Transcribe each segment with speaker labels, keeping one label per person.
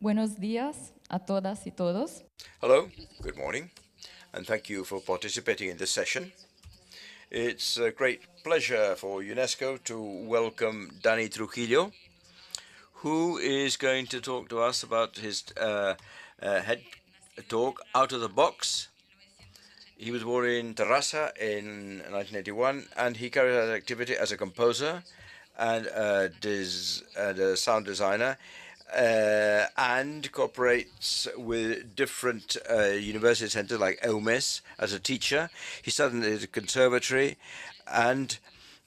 Speaker 1: Buenos días a todas y todos.
Speaker 2: Hello, good morning, and thank you for participating in this session. It's a great pleasure for UNESCO to welcome Dani Trujillo, who is going to talk to us about his Hed Talk Out of the Box. He was born in Terrassa in 1981, and he carried out activity as a composer and a sound designer, and cooperates with different university centers like EUMES as a teacher. He studied at the conservatory and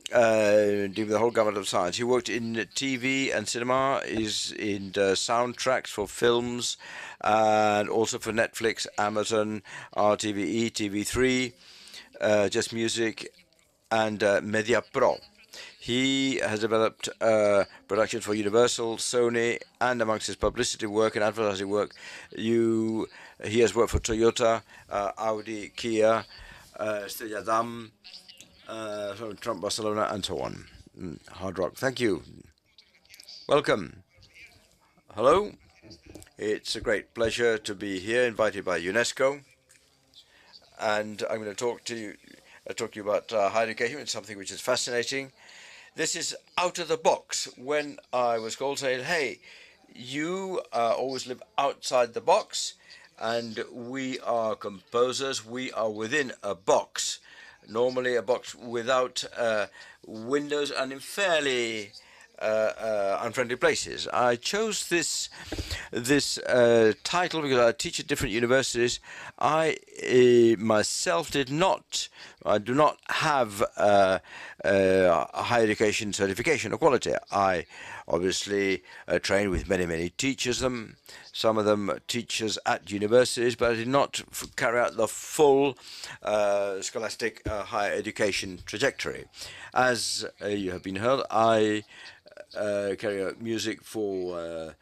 Speaker 2: doing the whole gamut of science. He worked in TV and cinema, is in soundtracks for films, and also for Netflix, Amazon, RTVE, TV3, Just Music, and Media Pro. He has developed productions for Universal, Sony, and amongst his publicity work and advertising work, he has worked for Toyota, Audi, Kia, Estrella Damm, Trump Barcelona, and so on. Hard rock. Thank you. Welcome. Hello. It's a great pleasure to be here, invited by UNESCO, and I'm going to talk to you about higher education. It's something which is fascinating. This is out of the box. When I was called, saying, "Hey, you always live outside the box, and we are composers. We are within a box, normally a box without windows and in fairly unfriendly places." I chose this title because I teach at different universities. I myself I do not have higher education certification or quality. I obviously trained with many teachers. Some of them teachers at universities, but I did not carry out the full scholastic higher education trajectory. As you have been heard, I carry out music for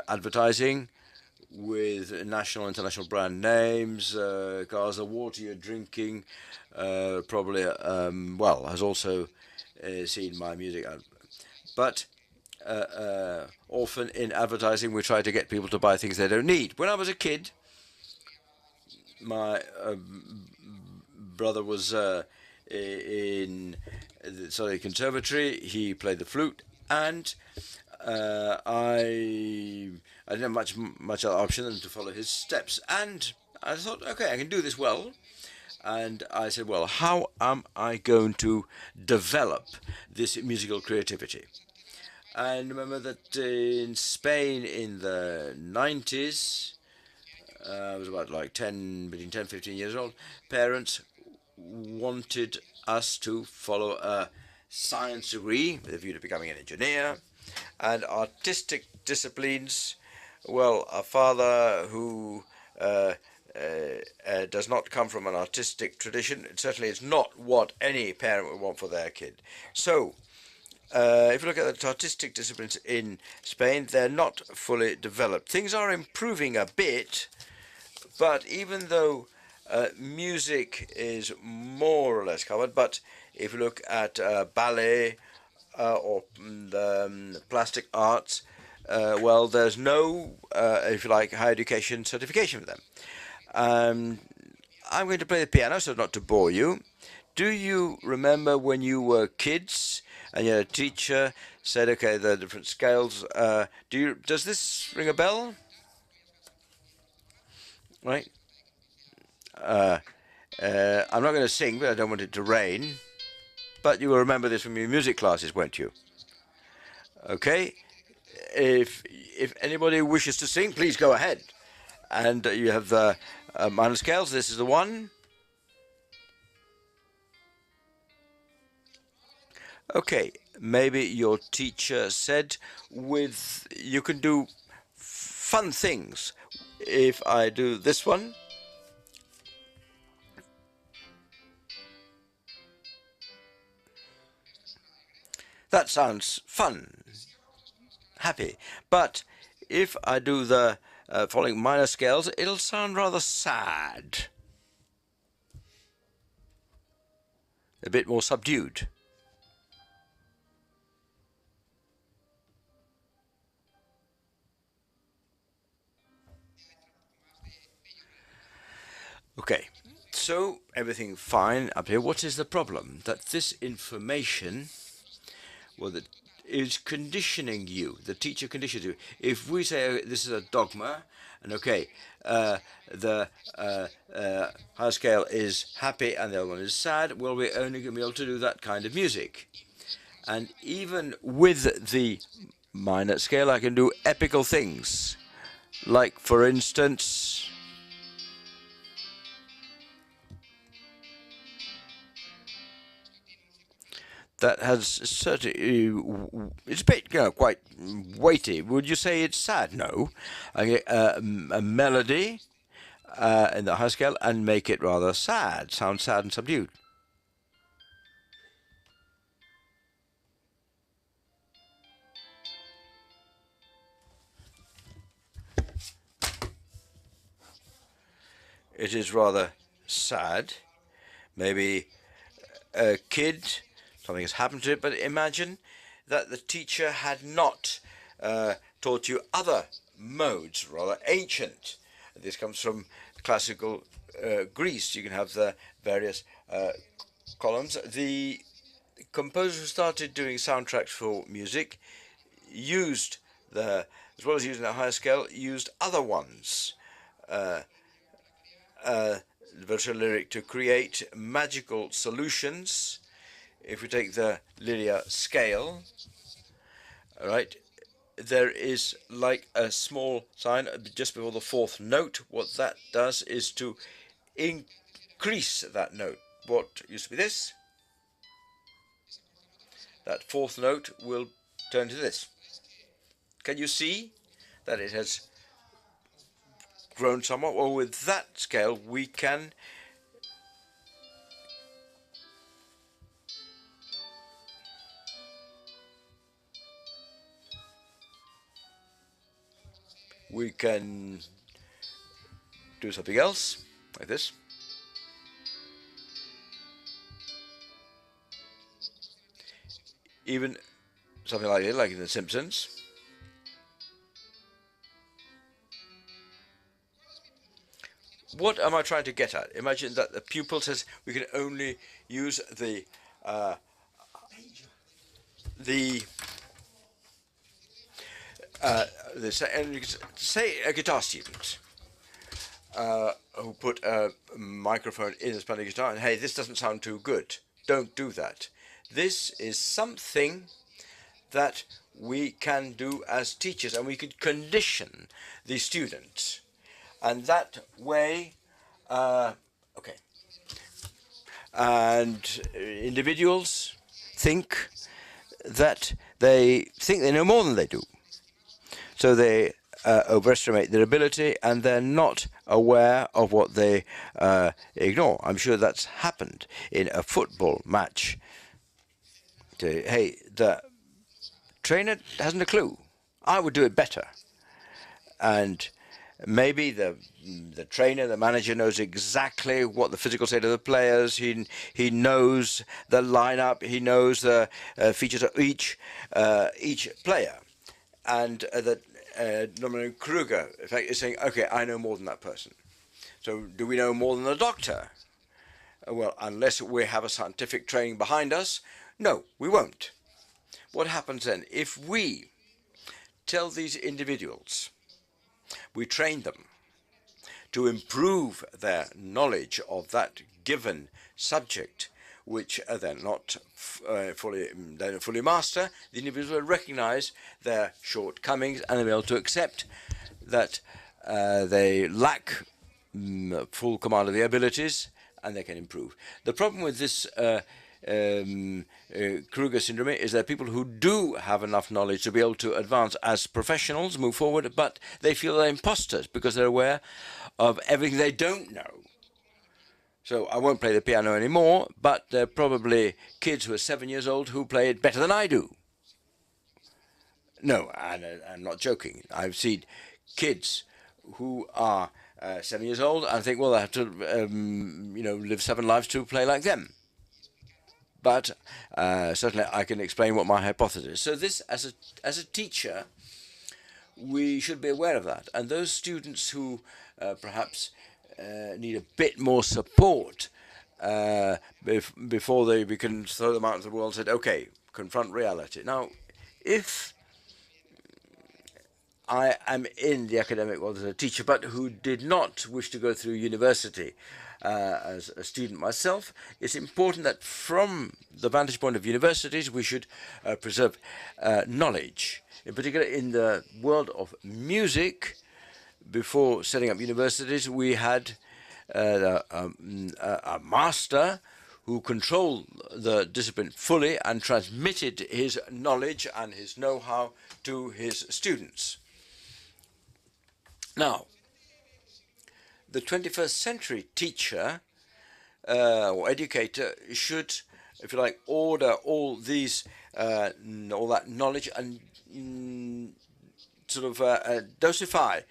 Speaker 2: advertising with national and international brand names, cars, the water you're drinking, probably, has also seen my music. But often in advertising, we try to get people to buy things they don't need. When I was a kid, my brother was in the conservatory. He played the flute, and I didn't have much other option than to follow his steps. And I thought, okay, I can do this well. And I said, well, how am I going to develop this musical creativity? And remember that in Spain in the 90s, I was about between 10 15 years old, parents wanted us to follow a science degree with a view to becoming an engineer, and artistic disciplines. Well, a father who does not come from an artistic tradition, it certainly is not what any parent would want for their kid. So, if you look at the artistic disciplines in Spain, they're not fully developed. Things are improving a bit, but even though music is more or less covered, but if you look at ballet or the plastic arts, there's no, if you like, higher education certification for them. I'm going to play the piano so not to bore you. Do you remember when you were kids and your teacher said, okay, the different scales, does this ring a bell? Right? I'm not going to sing, but I don't want it to rain. But you will remember this from your music classes, won't you? Okay. If anybody wishes to sing, please go ahead. And you have the minor scales. This is the one. Okay. Maybe your teacher said you can do fun things. If I do this one. That sounds fun, happy. But if I do the following minor scales, it'll sound rather sad. A bit more subdued. Okay, so everything fine up here. What is the problem? That this information, well, that is conditioning you. The teacher conditions you. If we say this is a dogma, and okay, the high scale is happy and the other one is sad, well, we're only going to be able to do that kind of music. And even with the minor scale, I can do epical things. Like, for instance, that has certainly, it's a bit, quite weighty. Would you say it's sad? No. I get a melody in the high scale and make it rather sad, sound sad and subdued. It is rather sad. Maybe a kid, something has happened to it, but imagine that the teacher had not taught you other modes, rather ancient. This comes from classical Greece. You can have the various columns. The composers who started doing soundtracks for music used as well as using a higher scale, used other ones. The virtual lyric to create magical solutions. If we take the linear scale, all right, there is like a small sign just before the fourth note. What that does is to increase that note. What used to be this, that fourth note will turn to this. Can you see that it has grown somewhat? Well, with that scale, we can do something else, like this. Even something like it, like in The Simpsons. What am I trying to get at? Imagine that the pupil says we can only use the and you could say a guitar student who put a microphone in his playing guitar and, hey, this doesn't sound too good. Don't do that. This is something that we can do as teachers, and we could condition the students. And that way, okay. And individuals think that they know more than they do. So they overestimate their ability, and they're not aware of what they ignore. I'm sure that's happened in a football match. Hey, the trainer hasn't a clue. I would do it better. And maybe the trainer, the manager knows exactly what the physical state of the players. He knows the lineup. He knows the features of each player. And that Norman Kruger, in fact, is saying, okay, I know more than that person. So do we know more than the doctor? Well, unless we have a scientific training behind us, no, we won't. What happens then? If we tell these individuals, we train them to improve their knowledge of that given subject, which they're not fully master, the individuals will recognize their shortcomings and they'll be able to accept that they lack full command of their abilities, and they can improve. The problem with this Kruger syndrome is that people who do have enough knowledge to be able to advance as professionals, move forward, but they feel they're imposters because they're aware of everything they don't know. So I won't play the piano anymore, but there are probably kids who are 7 years old who play it better than I do. No, I'm not joking. I've seen kids who are 7 years old and think, well, I have to, live 7 lives to play like them. But certainly I can explain what my hypothesis is. So this, as a teacher, we should be aware of that. And those students who perhaps need a bit more support before we can throw them out into the world and said, okay, confront reality. Now, if I am in the academic world as a teacher, but who did not wish to go through university as a student myself, it's important that from the vantage point of universities, we should preserve knowledge. In particular, in the world of music, before setting up universities, we had a master who controlled the discipline fully and transmitted his knowledge and his know-how to his students. Now, the 21st century teacher or educator should, if you like, order all these, all that knowledge and sort of dosify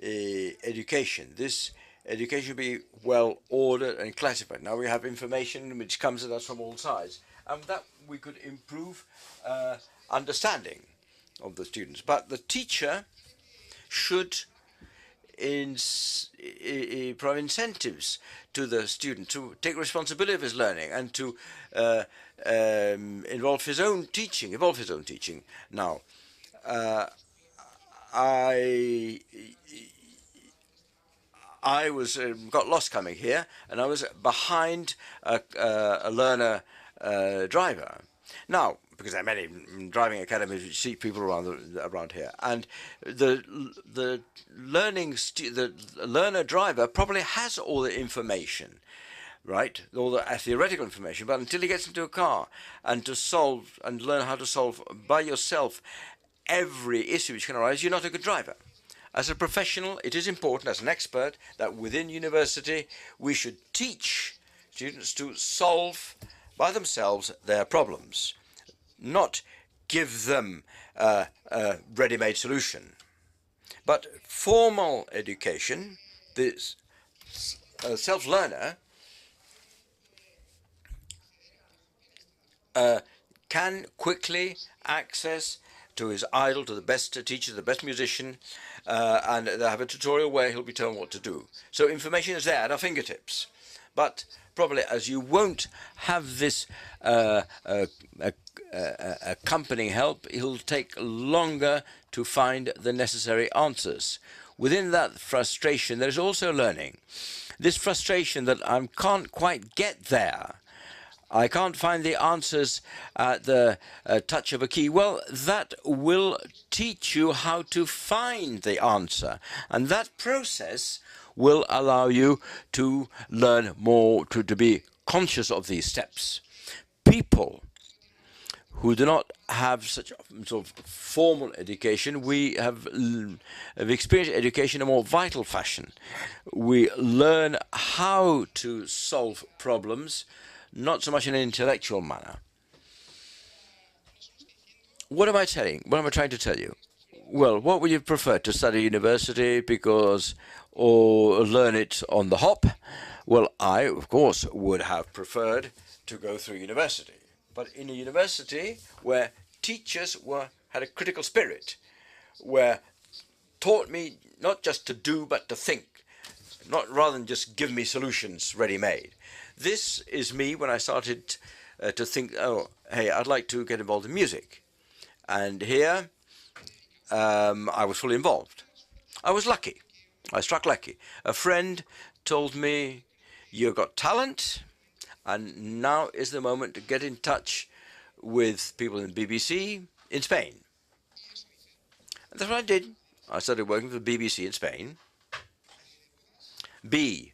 Speaker 2: education. This education should be well ordered and classified. Now we have information which comes at us from all sides, and that we could improve understanding of the students. But the teacher should provide incentives to the student to take responsibility of his learning and to evolve his own teaching. Now, I was got lost coming here, and I was behind a learner driver. Now, because there are many driving academies which see people around here, and the learner driver probably has all the information, right? All the theoretical information, but until he gets into a car and to solve and learn how to solve by yourself every issue which can arise, you're not a good driver. As a professional, it is important, as an expert, that within university we should teach students to solve by themselves their problems, not give them a ready-made solution. But formal education, this self-learner, can quickly access to his idol, to the best teacher, the best musician, and they have a tutorial where he'll be told what to do. So information is there at our fingertips. But probably as you won't have this accompanying help, it'll take longer to find the necessary answers. Within that frustration, there's also learning. This frustration that I can't quite get there, I can't find the answers at the touch of a key. Well, that will teach you how to find the answer. And that process will allow you to learn more, to be conscious of these steps. People who do not have such a sort of formal education, we have experienced education in a more vital fashion. We learn how to solve problems, not so much in an intellectual manner. What am I telling? What am I trying to tell you? Well, what would you prefer, to study university or learn it on the hop? Well, I, of course, would have preferred to go through university. But in a university where teachers had a critical spirit, where taught me not just to do, but to think, rather than just give me solutions ready-made. This is me when I started to think, oh, hey, I'd like to get involved in music. And here, I was fully involved. I was lucky. I struck lucky. A friend told me, you've got talent, and now is the moment to get in touch with people in the BBC in Spain. And that's what I did. I started working for the BBC in Spain. B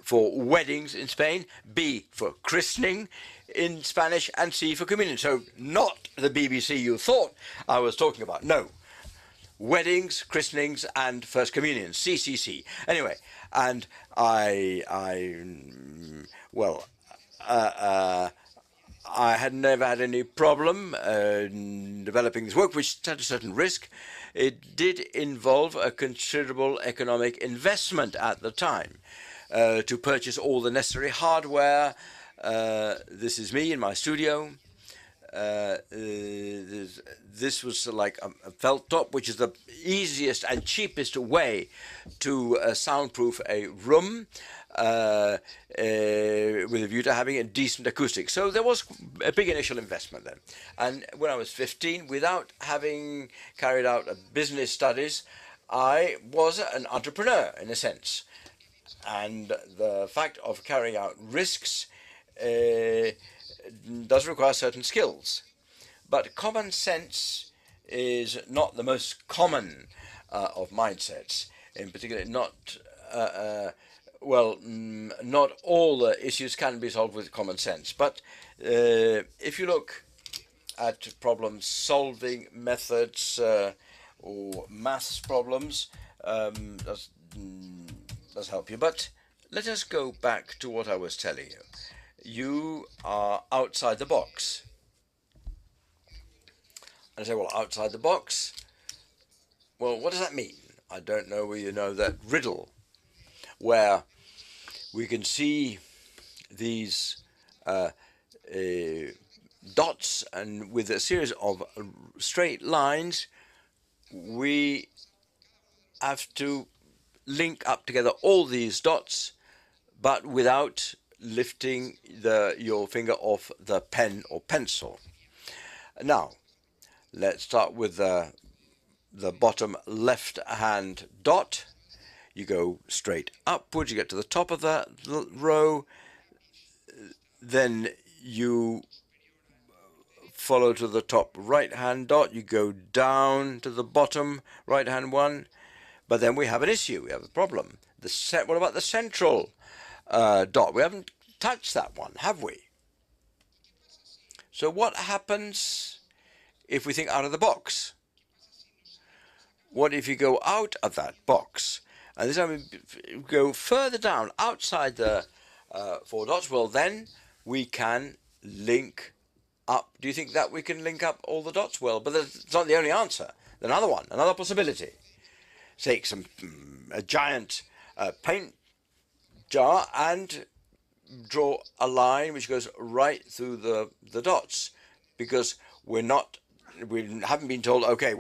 Speaker 2: for weddings in Spain, B for christening in Spanish, and C for communion. So not the BBC you thought I was talking about. No. Weddings, christenings, and first communion, CCC. Anyway, and I had never had any problem developing this work, which had a certain risk. It did involve a considerable economic investment at the time to purchase all the necessary hardware. This is me in my studio. this was like a felt top, which is the easiest and cheapest way to soundproof a room with a view to having a decent acoustic. So there was a big initial investment then. And when I was 15, without having carried out a business studies, I was an entrepreneur in a sense. And the fact of carrying out risks does require certain skills. But common sense is not the most common of mindsets. In particular, not not all the issues can be solved with common sense. But if you look at problem-solving methods or maths problems, does help you. But let us go back to what I was telling you. You are outside the box. And I say, well, outside the box? Well, what does that mean? I don't know whether you know that riddle where we can see these dots, and with a series of straight lines, we have to link up together all these dots, but without lifting your finger off the pen or pencil. Now, let's start with the bottom left-hand dot. You go straight upwards, you get to the top of that row, then you follow to the top right-hand dot, you go down to the bottom right-hand one, but then we have an issue, we have a problem. What about the central dot? We haven't touched that one, have we? So what happens if we think out of the box? What if you go out of that box? And this time we go further down, outside the four dots. Well, then we can link up. Do you think that we can link up all the dots? Well, but it's not the only answer. Another one, another possibility. Take a giant paint jar and draw a line which goes right through the dots, because we haven't been told, okay,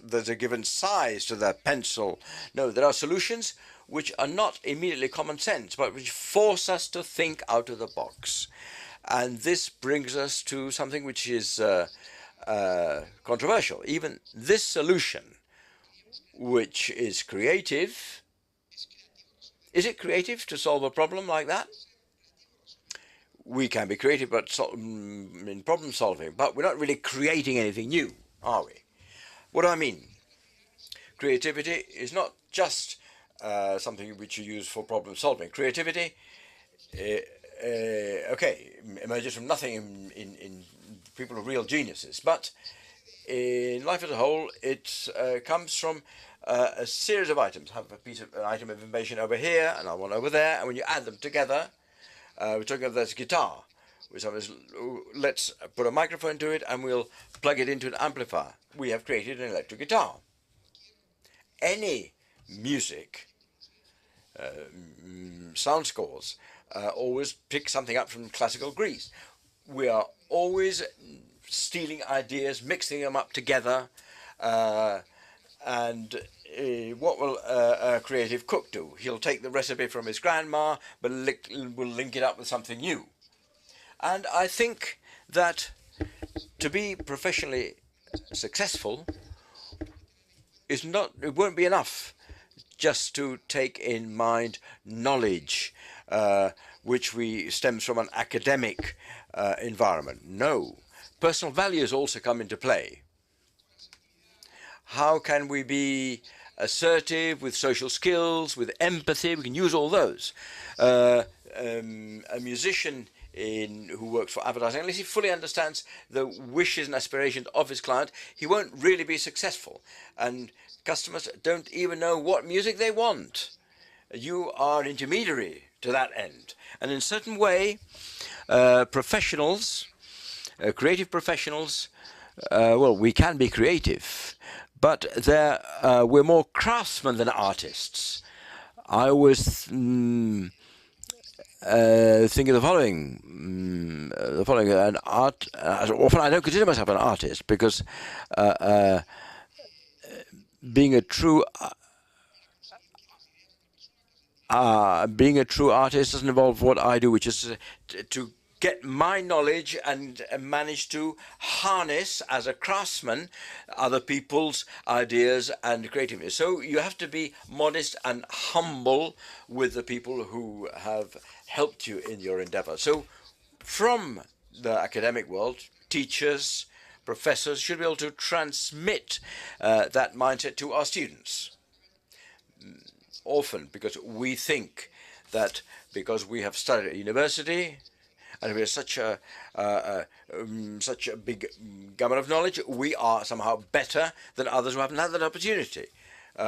Speaker 2: there's a given size to the pencil. No, there are solutions which are not immediately common sense, but which force us to think out of the box. And this brings us to something which is controversial. Even this solution, which is creative, is it creative to solve a problem like that? We can be creative in problem solving, but we're not really creating anything new, are we? What do I mean? Creativity is not just something which you use for problem solving. Creativity, emerges from nothing in people of real geniuses, but in life as a whole, it comes from a series of items. Have an item of information over here and one over there, and when you add them together, we're talking about this guitar. Let's put a microphone to it and we'll plug it into an amplifier. We have created an electric guitar. Any music, sound scores, always pick something up from classical Greece. We are always stealing ideas, mixing them up together, and what will a creative cook do? He'll take the recipe from his grandma, but will link it up with something new. And I think that to be professionally successful it won't be enough just to take in mind knowledge, which stems from an academic environment. No, personal values also come into play. How can we be assertive with social skills, with empathy? We can use all those. A musician who works for advertising, unless he fully understands the wishes and aspirations of his client, he won't really be successful. And customers don't even know what music they want. You are an intermediary to that end. And in a certain way, professionals, creative professionals, we can be creative, but we're more craftsmen than artists. I always think of the following. An art. Often I don't consider myself an artist because being a true artist doesn't involve what I do, which is to get my knowledge and manage to harness as a craftsman other people's ideas and creativity. So you have to be modest and humble with the people who have helped you in your endeavor. So from the academic world, teachers, professors should be able to transmit that mindset to our students. Often, because we think that because we have studied at university and we have such a big gamut of knowledge, we are somehow better than others who haven't had that opportunity,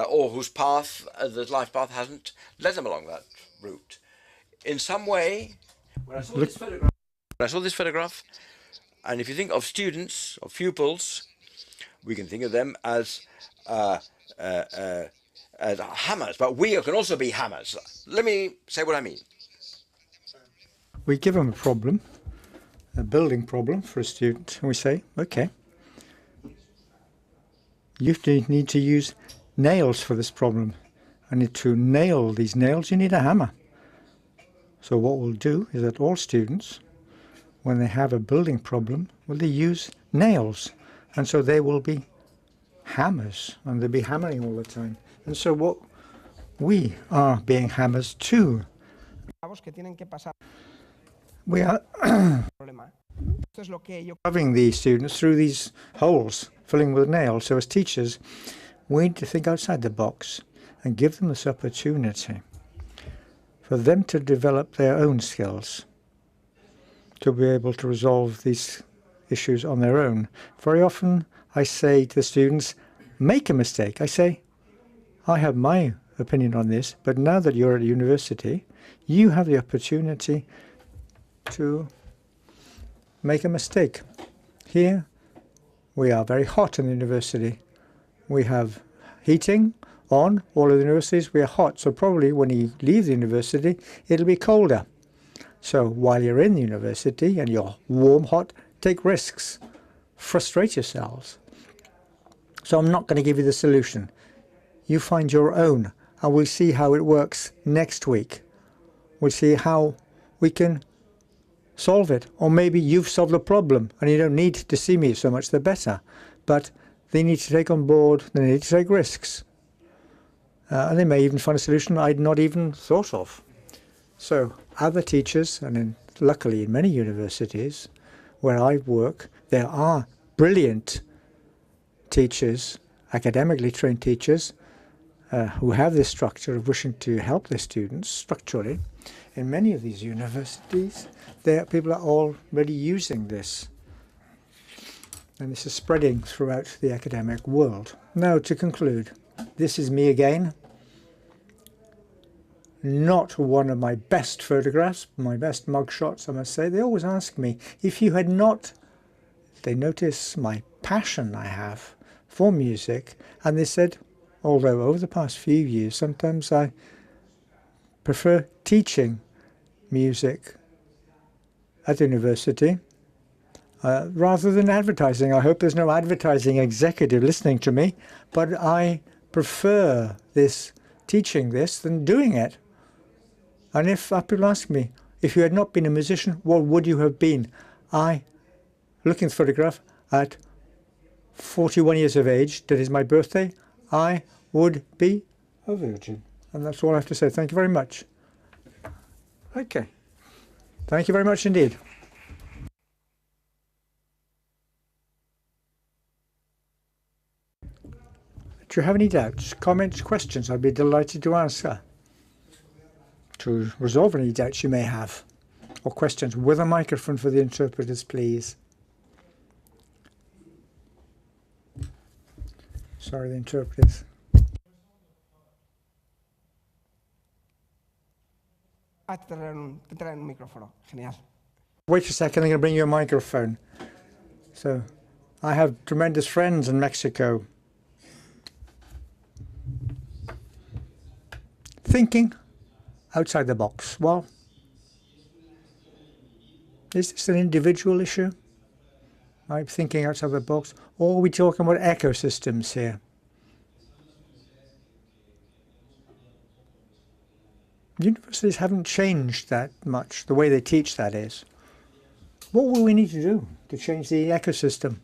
Speaker 2: or whose path, the life path, hasn't led them along that route. In some way, when I saw this photograph, and if you think of students, of pupils, we can think of them as hammers, but we can also be hammers. Let me say what I mean.
Speaker 3: We give them a problem, a building problem for a student, and we say, okay, you need to use nails for this problem. And to nail these nails, you need a hammer. So what we'll do is that all students, when they have a building problem, well, they use nails. And so they will be hammers, and they'll be hammering all the time. And so what we are being hammers too. We are shoving the students through these holes, filling with nails. So as teachers, we need to think outside the box and give them this opportunity for them to develop their own skills, to be able to resolve these issues on their own. Very often I say to the students, make a mistake. I say, I have my opinion on this, but now that you're at university, you have the opportunity to make a mistake. Here, we are very hot in the university. We have heating on all of the universities. We are hot, so probably when you leave the university, it'll be colder. So while you're in the university and you're warm, hot, take risks, frustrate yourselves. So I'm not going to give you the solution. You find your own, and we'll see how it works next week. We'll see how we can solve it. Or maybe you've solved the problem and you don't need to see me so much, the better. But they need to take on board, they need to take risks. And they may even find a solution I'd not even thought of. So other teachers, and luckily in many universities where I work, there are brilliant teachers, academically trained teachers, who have this structure of wishing to help their students structurally. In many of these universities, people are already using this. And this is spreading throughout the academic world. Now, to conclude, this is me again. Not one of my best photographs, my best mugshots, I must say. They always ask me, if you had not, they notice my passion I have for music, and they said, although over the past few years, sometimes I prefer teaching music at the university rather than advertising. I hope there's no advertising executive listening to me, but I prefer this, teaching this, than doing it. And if people ask me, if you had not been a musician, what would you have been? I, looking at the photograph, at 41 years of age, that is my birthday, I would be a virgin. And that's all I have to say. Thank you very much. Okay. Thank you very much indeed. Do you have any doubts, comments, questions? I'd be delighted to answer, to resolve any doubts you may have, or questions. With a microphone for the interpreters, please. Sorry, the interpreters.
Speaker 4: Te traen un micrófono. Genial.
Speaker 3: Wait a second, I'm going to bring you a microphone. So, I have tremendous friends in Mexico. Thinking outside the box. Well, Is this an individual issue? I'm thinking outside the box. Or are we talking about ecosystems here? Universities haven't changed that much, the way they teach, that is. What will we need to do to change the ecosystem?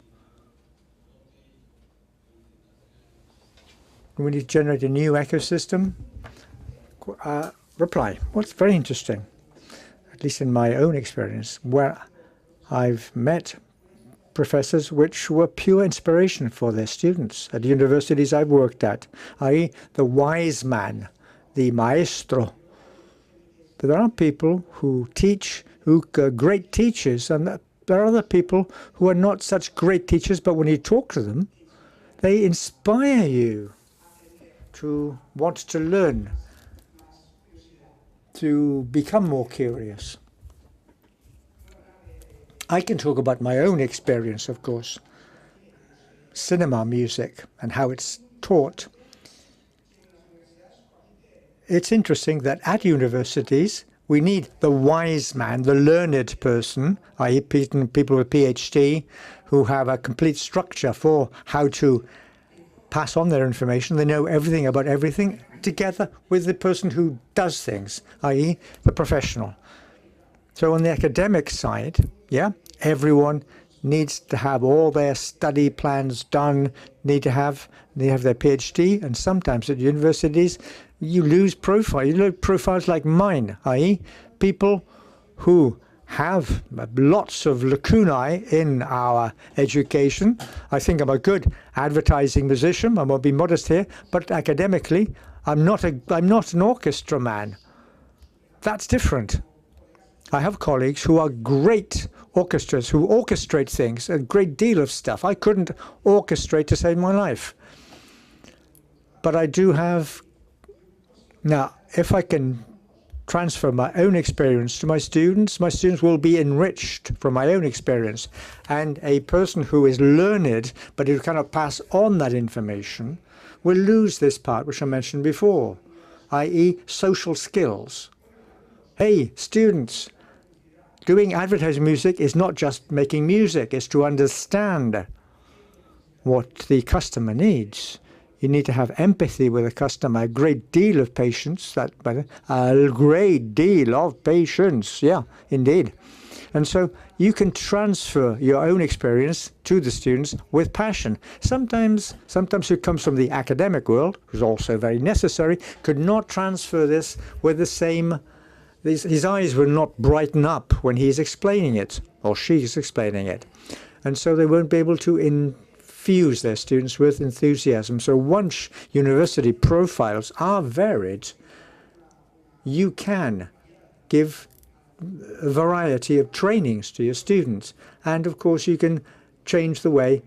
Speaker 3: Do we need to generate a new ecosystem? Reply. Well, it's very interesting, at least in my own experience, where I've met professors which were pure inspiration for their students at the universities I've worked at, i.e. the wise man, the maestro. But there are people who teach, who are great teachers, and there are other people who are not such great teachers, but when you talk to them, they inspire you to want to learn, to become more curious. I can talk about my own experience, of course. Cinema music and how it's taught. It's interesting that at universities, we need the wise man, the learned person, i.e. people with PhD, who have a complete structure for how to pass on their information. They know everything about everything, together with the person who does things, i.e. the professional. So on the academic side, yeah, everyone needs to have all their study plans done, need to have their PhD, and sometimes at universities, you lose profile. You lose profiles like mine, i.e. people who have lots of lacunae in our education. I think I'm a good advertising musician. I won't be modest here, but academically, I'm not an orchestra man. That's different. I have colleagues who are great orchestras, who orchestrate things, a great deal of stuff. I couldn't orchestrate to save my life. But I do have. Now, if I can transfer my own experience to my students will be enriched from my own experience. And a person who is learned, but who cannot pass on that information, will lose this part which I mentioned before, i.e. social skills. Hey, students, doing advertising music is not just making music, it's to understand what the customer needs. You need to have empathy with the customer, a great deal of patience, a great deal of patience, yeah, indeed. And so you can transfer your own experience to the students with passion. Sometimes who comes from the academic world, who's also very necessary, could not transfer this with the same, his eyes will not brighten up when he's explaining it, or she's explaining it. And so they won't be able to infuse their students with enthusiasm. So once university profiles are varied, you can give a variety of trainings to your students. And of course, you can change the way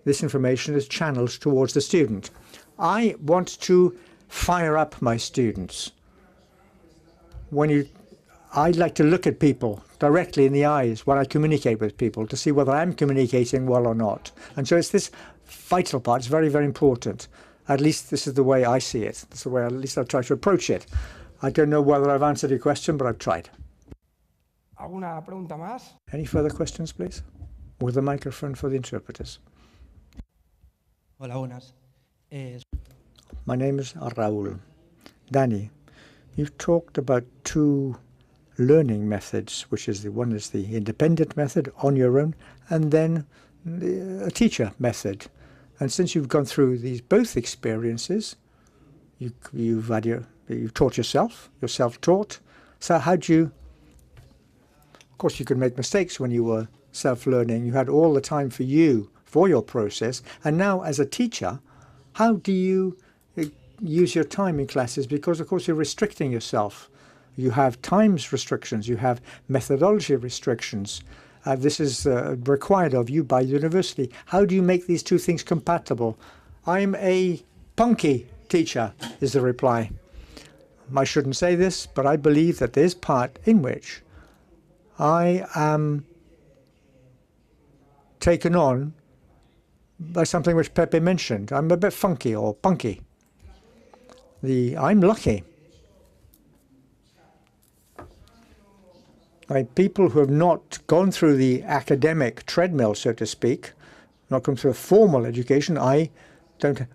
Speaker 3: this information is channeled towards the student. I want to fire up my students. I'd like to look at people directly in the eyes when I communicate with people to see whether I'm communicating well or not. And so it's this vital part. It's very, very important. At least this is the way I see it. That's the way at least I've tried to approach it. I don't know whether I've answered your question, but I've tried.
Speaker 4: ¿Alguna pregunta más?
Speaker 3: Any further questions, please? With the microphone for the interpreters.
Speaker 5: Hola, buenas.
Speaker 3: My name is Raul. Dani, you've talked about two learning methods, which is one is the independent method on your own, and then a teacher method. And since you've gone through these both experiences, you've taught yourself, you're self-taught. So how do you? Of course, you could make mistakes when you were self-learning. You had all the time for you, for your process. And now, as a teacher, how do you use your time in classes? Because, of course, you're restricting yourself. You have times restrictions. You have methodology restrictions. This is required of you by university. How do you make these two things compatible? I'm a punky teacher, is the reply. I shouldn't say this, but I believe that there's part in which I am taken on by something which Pepe mentioned. I'm a bit funky or punky. I'm lucky. by people who have not gone through the academic treadmill, so to speak, not gone through a formal education. I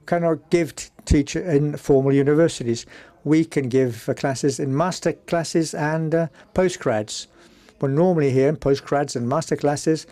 Speaker 3: cannot give teach in formal universities. We can give classes in master classes and postgrads. But normally here in postgrads and master classes,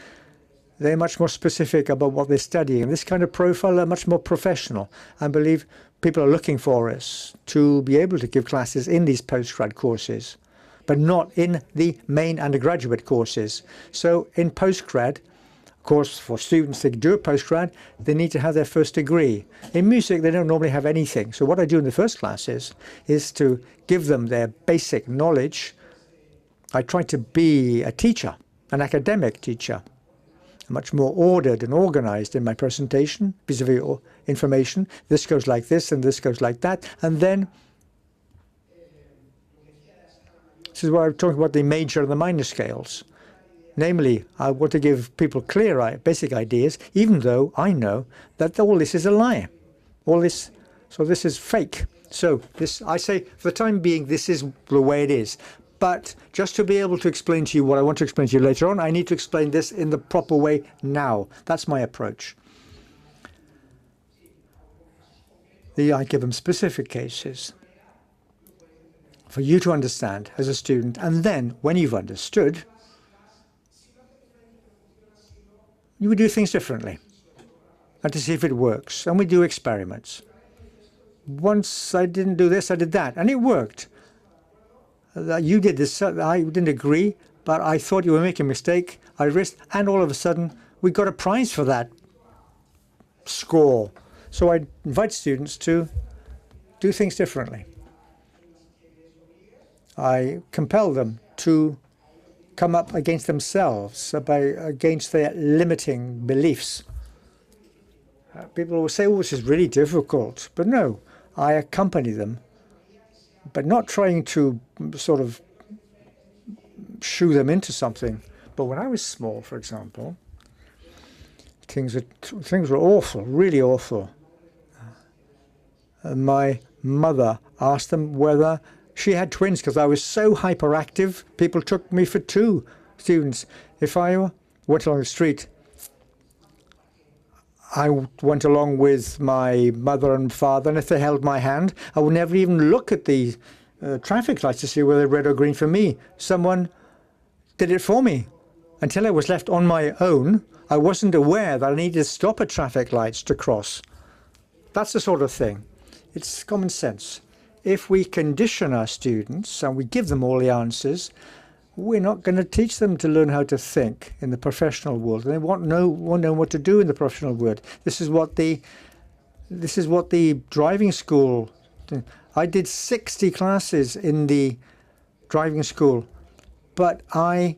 Speaker 3: they're much more specific about what they're studying. This kind of profile are much more professional. I believe people are looking for us to be able to give classes in these postgrad courses, but not in the main undergraduate courses. So in postgrad, of course, for students to do a postgrad, they need to have their first degree. In music, they don't normally have anything. So what I do in the first classes is to give them their basic knowledge. I try to be a teacher, an academic teacher, much more ordered and organized in my presentation, vis-a-vis information. This goes like this and this goes like that. And then, this is why I'm talking about the major and the minor scales. Namely, I want to give people clear basic ideas, even though I know that all this is a lie. So this is fake. So this, I say, for the time being, this is the way it is. But just to be able to explain to you what I want to explain to you later on, I need to explain this in the proper way now. That's my approach. I give them specific cases for you to understand as a student. And then, when you've understood, you would do things differently and to see if it works. And we do experiments. Once I didn't do this, I did that, and it worked. You did this, I didn't agree, but I thought you were making a mistake. I risked, and all of a sudden, we got a prize for that score. So I invite students to do things differently. I compel them to come up against themselves, against their limiting beliefs. People will say, oh, this is really difficult. But no, I accompany them, but not trying to sort of shoo them into something. But when I was small, for example, things were awful, really awful. My mother asked them whether she had twins because I was so hyperactive. People took me for two students. If I went along the street, I went along with my mother and father, and if they held my hand, I would never even look at the traffic lights to see whether they're red or green for me. Someone did it for me. Until I was left on my own, I wasn't aware that I needed to stop at traffic lights to cross. That's the sort of thing. It's common sense. If we condition our students and we give them all the answers, we're not going to teach them to learn how to think in the professional world. They won't know what to do in the professional world. This is what the driving school. I did 60 classes in the driving school, but I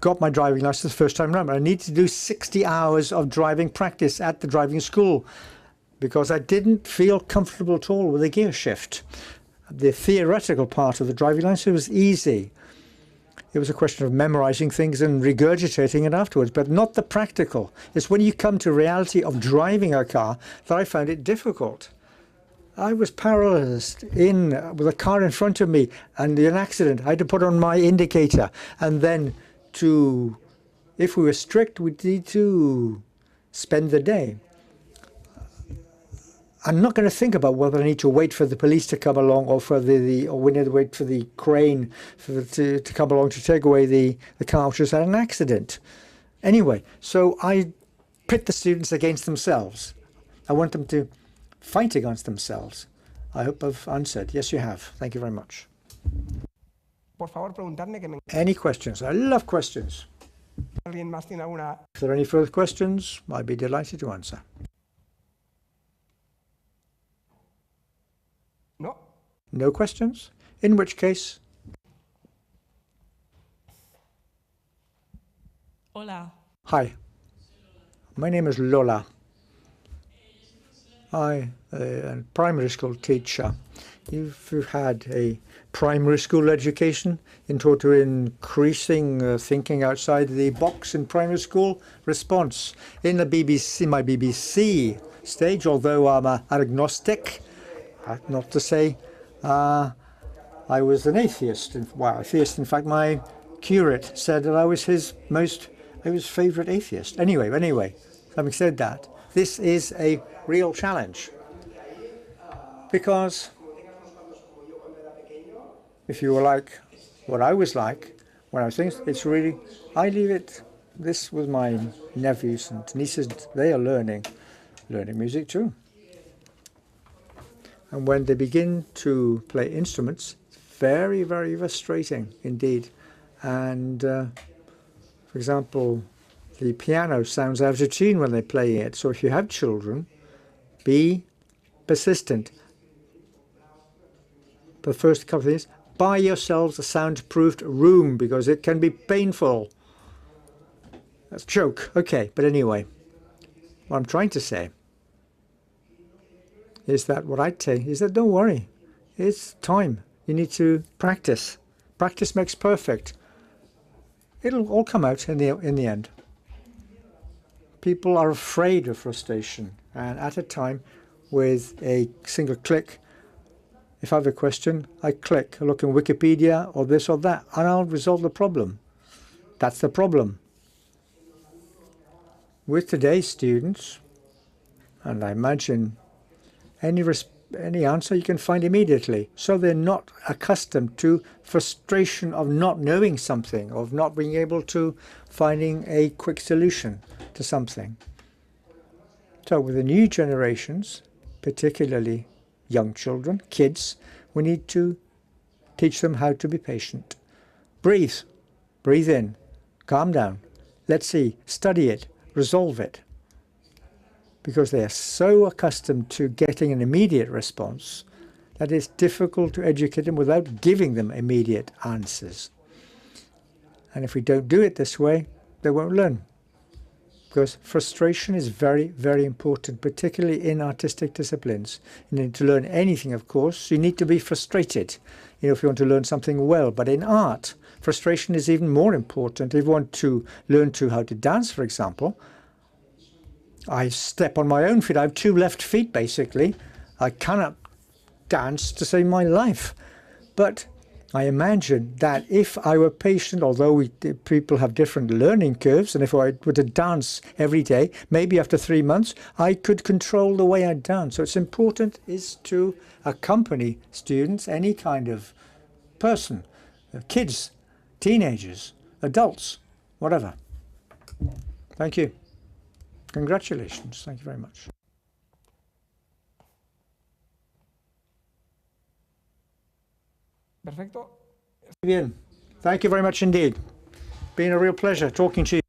Speaker 3: got my driving license the first time around. I needed to do 60 hours of driving practice at the driving school because I didn't feel comfortable at all with the gear shift. The theoretical part of the driving license was easy. It was a question of memorizing things and regurgitating it afterwards, but not the practical. It's when you come to reality of driving a car that I found it difficult. I was paralyzed with a car in front of me and an accident. I had to put on my indicator. And then if we were strict, we'd need to spend the day. I'm not going to think about whether I need to wait for the police to come along or we need to wait for the crane to come along to take away the car which has had an accident. Anyway, so I pit the students against themselves. I want them to fight against themselves. I hope I've answered. Yes, you have. Thank you very much.
Speaker 4: Por favor, preguntadme que me...
Speaker 3: Any questions? I love questions.
Speaker 4: ¿Alguien más tiene alguna?
Speaker 3: If there are any further questions, I'd be delighted to answer.
Speaker 4: No.
Speaker 3: No questions? In which case...
Speaker 6: Hola.
Speaker 3: Hi. My name is Lola. I'm a primary school teacher. If you've had a primary school education to increasing thinking outside the box in primary school, response. In my BBC stage, although I'm an agnostic, not to say I was an atheist. Well, atheist, in fact, my curate said that I was his favourite atheist. Anyway, having said that, this is a real challenge. Because if you were like what I was like when I was thinking, it's really, I leave it, this with my nephews and nieces, they are learning music too. And when they begin to play instruments, it's very, very frustrating indeed. And for example, the piano sounds out of tune when they play it. So if you have children, be persistent. The first couple of things, buy yourselves a soundproofed room because it can be painful. That's a joke. Okay, but anyway, what I'm trying to say is that what I'd say is that don't worry. It's time. You need to practice. Practice makes perfect. It'll all come out in the end. People are afraid of frustration, and at a time with a single click, if I have a question, I click, I look in Wikipedia or this or that, and I'll resolve the problem. That's the problem. With today's students, and I imagine any answer you can find immediately, so they're not accustomed to frustration of not knowing something, of not being able to finding a quick solution to something. So with the new generations, particularly young children, kids, we need to teach them how to be patient. Breathe in, calm down, let's see, study it, resolve it. Because they are so accustomed to getting an immediate response that it's difficult to educate them without giving them immediate answers. And if we don't do it this way, they won't learn. Because frustration is very, very important, particularly in artistic disciplines. You need to learn anything, of course. You need to be frustrated, if you want to learn something well. But in art, frustration is even more important. If you want to learn how to dance, for example, I step on my own feet. I have two left feet, basically. I cannot dance to save my life. But I imagine that if I were patient, although people have different learning curves, and if I were to dance every day, maybe after 3 months, I could control the way I dance. So it's important is to accompany students, any kind of person, kids, teenagers, adults, whatever. Thank you. Congratulations. Thank you very much.
Speaker 4: Perfecto.
Speaker 3: Bien. Thank you very much indeed. Been a real pleasure talking to you.